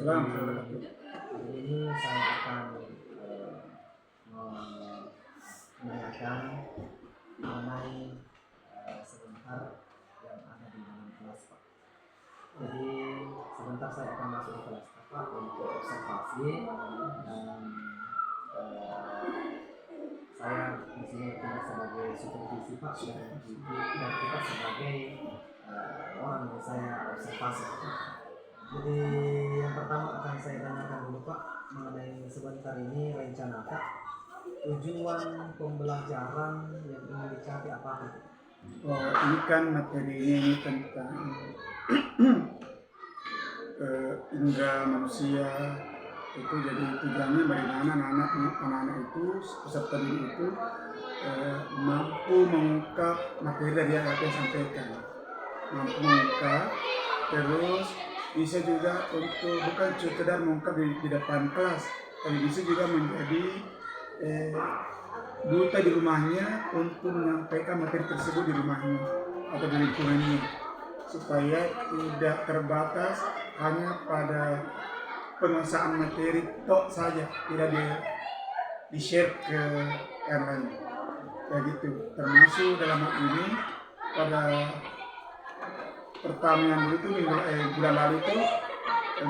Assalamualaikum. Hari ini saya akan menanyakan mengenai sebentar yang ada di dalam kelas, Pak. Jadi sebentar saya akan masuk ke kelas Pak untuk observasi dan saya di sini bertindak sebagai supervisi Pak dan kita sebagai orang yang saya observasi. Jadi yang pertama akan saya tanyakan dulu Pak mengenai sebentar ini rencana Pak, tujuan pembelajaran yang ingin dicapai apa itu? Oh, ini kan materinya ini tentang indera manusia itu, jadi tujuannya bagaimana anak-anak itu peserta didik itu mampu mengungkap materi dari yang saya sampaikan, mampu mengungkap, terus bisa juga untuk bukan sekedar mengungkap di depan kelas, tapi bisa juga menjadi duta di rumahnya untuk menyampaikan materi tersebut di rumahnya atau di lingkungannya, supaya tidak terbatas hanya pada penguasaan materi tok saja, tidak di-share ke yang lain. Ya gitu, termasuk dalam hal ini pada pertama dulu itu bulan lalu itu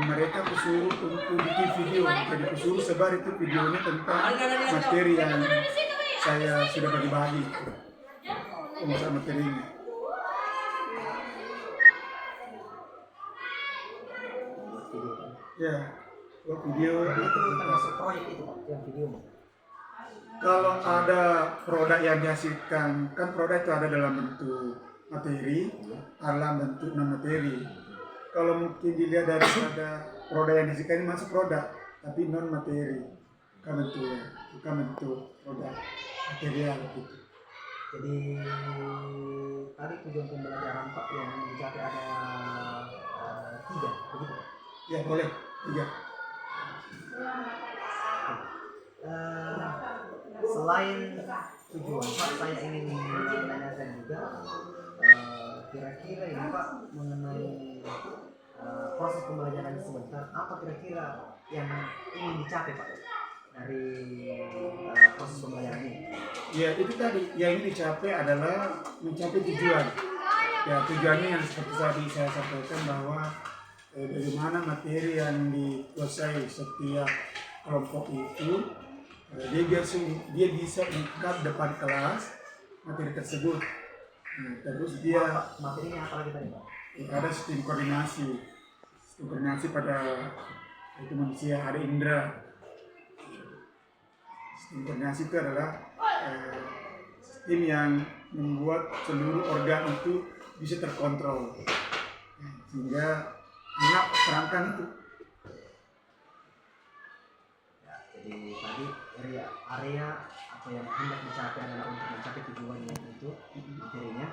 mereka kusuruh untuk bikin video, jadi kusuruh sebar itu videonya tentang materi yang saya sudah bagi-bagi penguasaan materinya. Ya, buat video Itu termasuk proyek itu Pak, yang video. Kalau ada produk yang dihasilkan, kan produk itu ada dalam bentuk materi, dalam bentuk non materi. Kalau mungkin dilihat dari ada produk yang dihasilkan ini masuk produk, tapi non materi, bukan bentuk produk material gitu. Jadi tadi tujuan pembelajaran Pak yang dicapai ada 3, begitu Pak? Ya boleh, 3. Selain tujuan Pak, saya ingin menanyakan juga kira-kira ini Pak mengenai proses pembelajaran sebentar, apa kira-kira yang ingin dicapai Pak dari proses pembelajaran ini? Ya itu tadi, yang ini dicapai adalah mencapai tujuan. Ya tujuannya yang seperti tadi saya sampaikan bahwa bagaimana materi yang dikuasai setiap kelompok itu, dia bisa ungkap depan kelas materi tersebut. Terus dia materinya apa lagi tadi Pak? Ada sistem koordinasi pada itu manusia, ada indera. Sistem koordinasi itu adalah sistem yang membuat seluruh organ itu bisa terkontrol, sehingga anak terangkan itu. Ya, jadi tadi area apa yang hendak dicapai adalah untuk mencapai tujuannya itu materinya.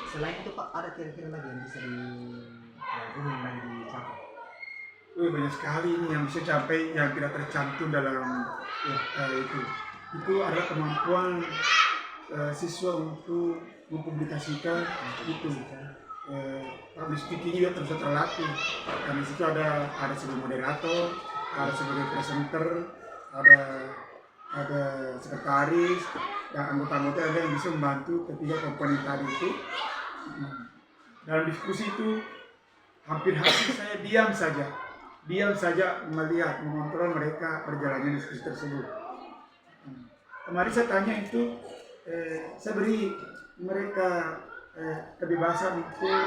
Selain itu Pak, ada kira-kira lagi yang bisa ingin lagi dicapai? Banyak sekali ini yang bisa capai yang tidak tercantum dalam itu. Itu adalah kemampuan siswa untuk mempublikasikan itu. Public speaking juga terus terlatih. Karena di situ ada sebagai moderator, ada sebagai presenter, ada sekretaris, dan anggota-anggota yang bisa membantu ketiga komponen tadi itu. Dalam diskusi itu hampir saya diam saja melihat, mengontrol mereka berjalannya diskusi tersebut. Kemarin saya tanya itu, saya beri mereka kebebasan untuk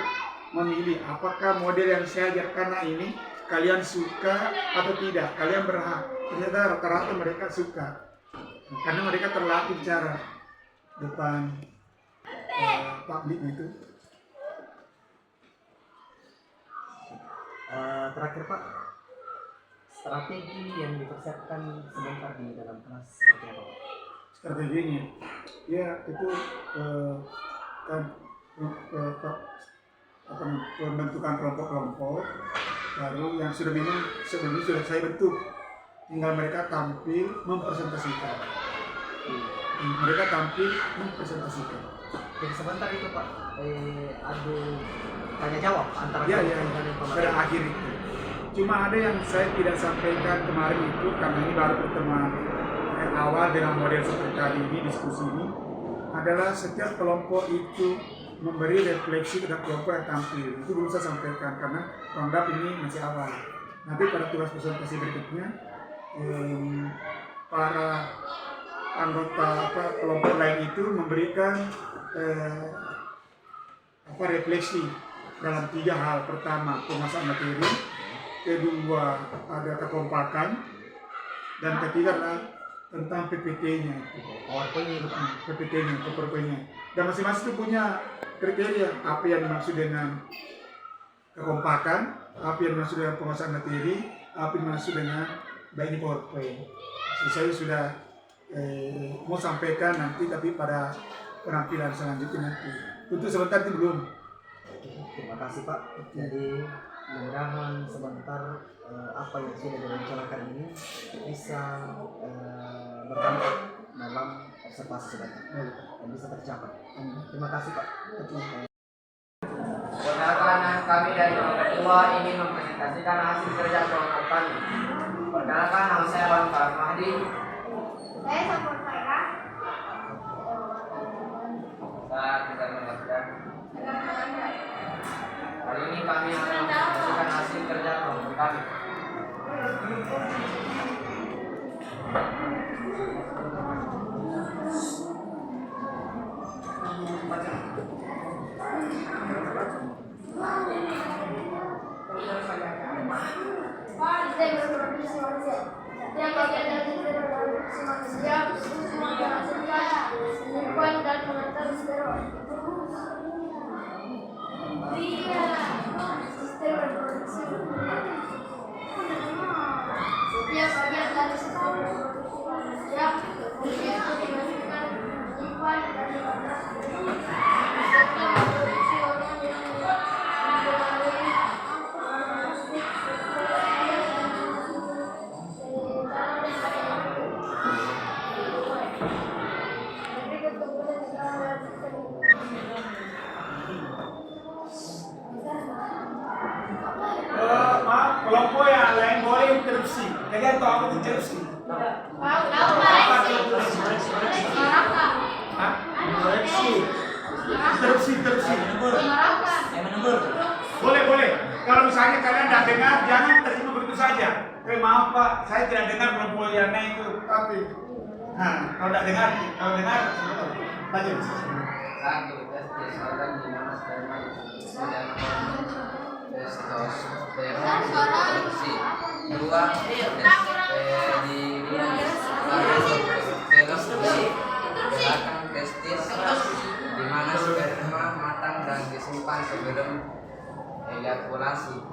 memilih apakah model yang saya ajarkan ini kalian suka atau tidak, kalian berhak. Ternyata rata-rata mereka suka, karena mereka terlatih bicara depan publik itu. Terakhir Pak, strategi yang dipersiapkan sebentar di dalam kelas seperti apa Pak? Strateginya, ya itu kan pembentukan kelompok-kelompok baru yang sudah memang sebelumnya sudah saya bentuk, tinggal mereka tampil mempresentasikan. Jadi sebentar itu Pak, adu tanya jawab antara Ya, kelompok dan pada pemerintah. akhir itu. Cuma ada yang saya tidak sampaikan kemarin itu karena ini baru pertemuan yang awal dengan model seperti tadi ini diskusi ini adalah setiap kelompok itu memberi refleksi pada kelompok yang tampil. Itu belum saya sampaikan karena anggap ini masih awal. Nanti pada tugas presentasi berikutnya para anggota kelompok lain itu memberikan refleksi dalam 3 hal. Pertama, penguasaan materi, kedua ada kekompakan, dan ketiga adalah tentang PPT-nya. PPT-nya, PowerPoint-nya. Dan masing-masing itu punya kriteria apa yang dimaksud dengan kekompakan, apa yang dimaksud dengan penguasaan materi, apa yang dimaksud dengan baik PowerPoint. Saya sudah mau sampaikan nanti, tapi pada penampilan selanjutnya nanti. Untuk sebentar itu belum. Terima kasih Pak. Jadi mudah-mudahan sebentar apa yang sudah direncanakan ini bisa berdampak dalam observasi sebentar dan bisa tercapai. Terima kasih Pak. Perkenalkan, kami dari kelompok 2 ingin mempresentasikan hasil kerja kelompok kami. Perkenalkan, nama saya Wan Farah Mahdi. Saya Sampur Faira. Saya tidak menjelaskan. Hari ini kami akan mempresentasikan hasil kerja kelompok kami. Saya berproduksi manusia. Yang bagian dari reproduksi manusia, semua menghasilkan menyimpan dan mengantar steroid. Iya, sistem reproduksi. Setiap bagian dari sistem reproduksi manusia itu dihasilkan menyimpan dan mengantar steroid. Serta memproduksi hormon yang mempengaruhi karakteristik Maaf, kelompok yang lain boleh interupsi. Kalian tahu apa itu interupsi? Hah? Interupsi. Boleh. Kalau misalnya kalian tidak dengar, jangan terima begitu saja. Maaf Pak, saya tidak dengar kelompok yang lain itu. Tapi, kalau dengar, lanjut. 1. Tes organ di mana sperma dan testosteron produksi. 2. Tes velosi gerakan testis di mana sperma matang dan disimpan sebelum ejakulasi.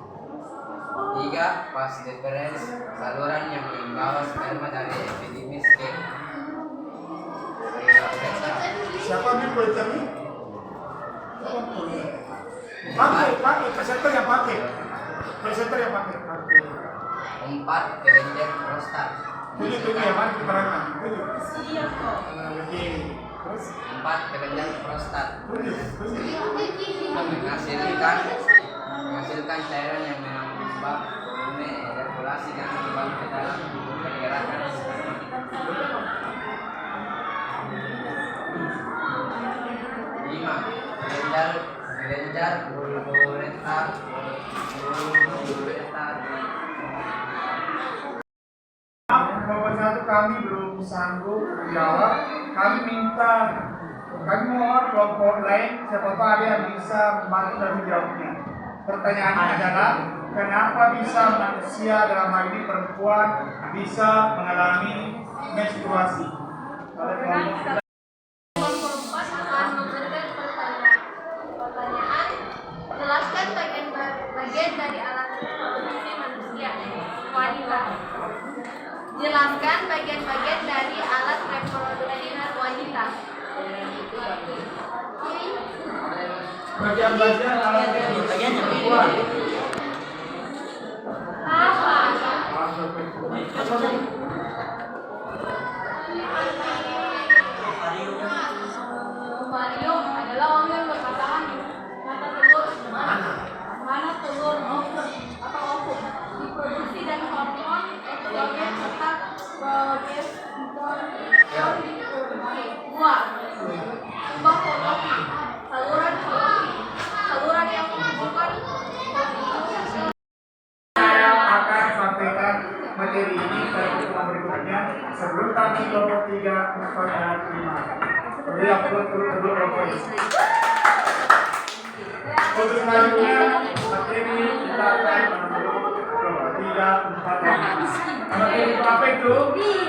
3. Pas deferens saluran yang membawa sperma dari epidimis ke Siapa yang proyektor ini? Pakai, presenter yang pakai. 4. Kelenjar prostat. Tujuh ya, mari keterangan. Tujuh. Oke. Terus? 4. Kelenjar prostat Tujuh. menghasilkan cairan yang menambah volume ejakulasi dan menyumbang ke dalam pergerakan sperma. 5. Kelenjar vulvuretar. Nomor 1 kami belum sanggup menjawab. Kami mohon kelompok lain siapa tahu ada yang bisa membantu dan menjawabnya. Pertanyaannya adalah kenapa bisa manusia dalam hal ini perempuan bisa mengalami menstruasi? Kelompok 4 akan memberikan pertanyaan. Jelaskan bagian dari alat reproduksi manusia wanita. Jelaskan bagian-bagian dari alat reproduksi wanita. Bagian-bagian alat reproduksi perempuan. Apa? Ovarium adalah materi ini pada pertemuan berikutnya sebelum kami kelompok 3, 4, dan 5. Beri upload dulu kelompok ini. Untuk selanjutnya materi kita akan menuju kelompok 3, 4, dan 5. Materi itu apa itu?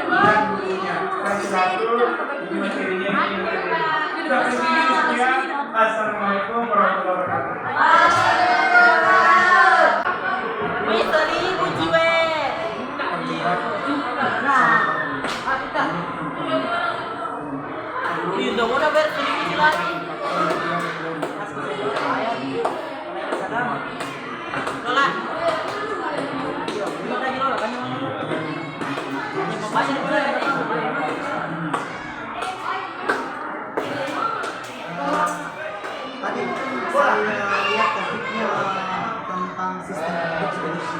Dan bukunya. Dan satu ini materinya ini. Kita begini sekian. Assalamualaikum warahmatullahi wabarakatuh. Tadi saya lihat topiknya tentang sistem reproduksi.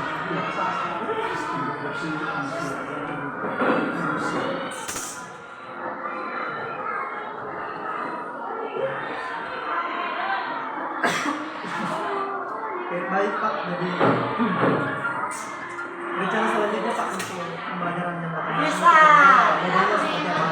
Oke, baik Pak, jadi rencana selanjutnya Pak untuk pembelajaran yang akan modelnya seperti apa?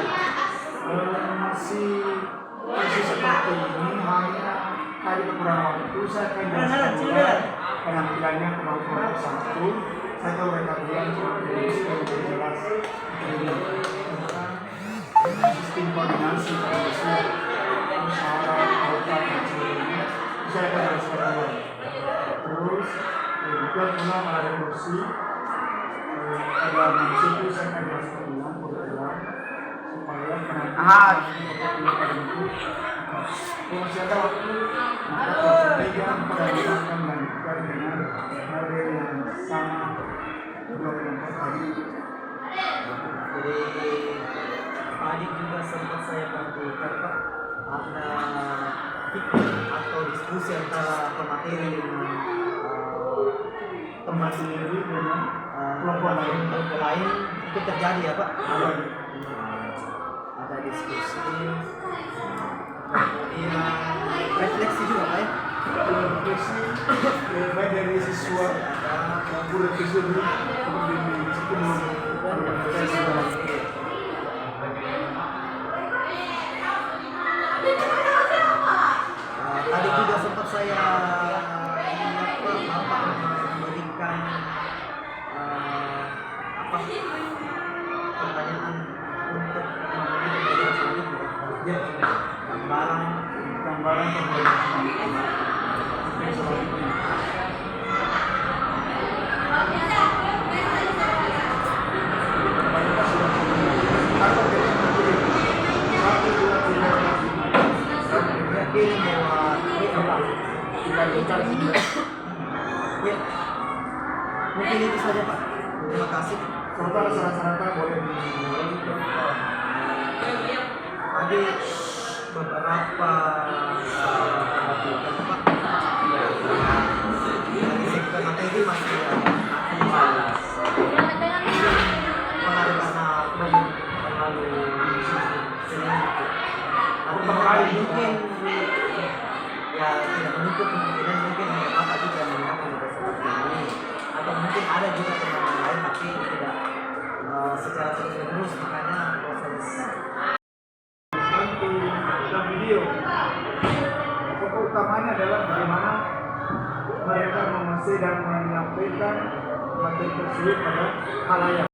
Masih seperti ini, hanya tadi kekurangan waktu. Saya akan jelaskan mulai penampilannya kelompok 1. Saya tahu mereka bilang lebih jelas tentang sistem koordinasi manusia, musyawarah, golkar, dan sebagainya. Saya akan jelaskan mulai. Terus juga pula ada kursi ada manusia itu saya akan jelaskan ulang berulang supaya penampilan itu kalau masih ada waktu maka kelompok 3 pada akan melanjutkan dengan materi yang sama kedua kelompok tadi. Jadi tadi juga sempat saya perhatikan Pak, ada pikir atau diskusi antara pemateri dengan teman sendiri dengan kelompok lain itu terjadi ya Pak. Ada diskusi, kemudian refleksi juga Pak ya. Refleksi baik dari siswa maupun refleksi dulu kemudian di situ tadi juga sempat saya lihat Pak, Bapak memberikan pertanyaan untuk mengambil pembelajaran selanjutnya. ya Gambaran pembelajaran yang selanjutnya. Ya, mungkin itu saja Pak. Terima kasih. Serta saran-saran boleh dimulai. Tadi beberapa perhatikan Pak. Dari sektor materi masih ada pengaruh karena belum terlalu sering. Tapi mungkin ya tidak menutup kemungkinan mungkin hanya Bapak juga melihat model seperti ini, atau mungkin ada juga teman lain tapi tidak secara terus-menerus, makanya proses dalam video pokok utamanya adalah bagaimana mereka menguasai dan menyampaikan materi tersebut pada khalayak.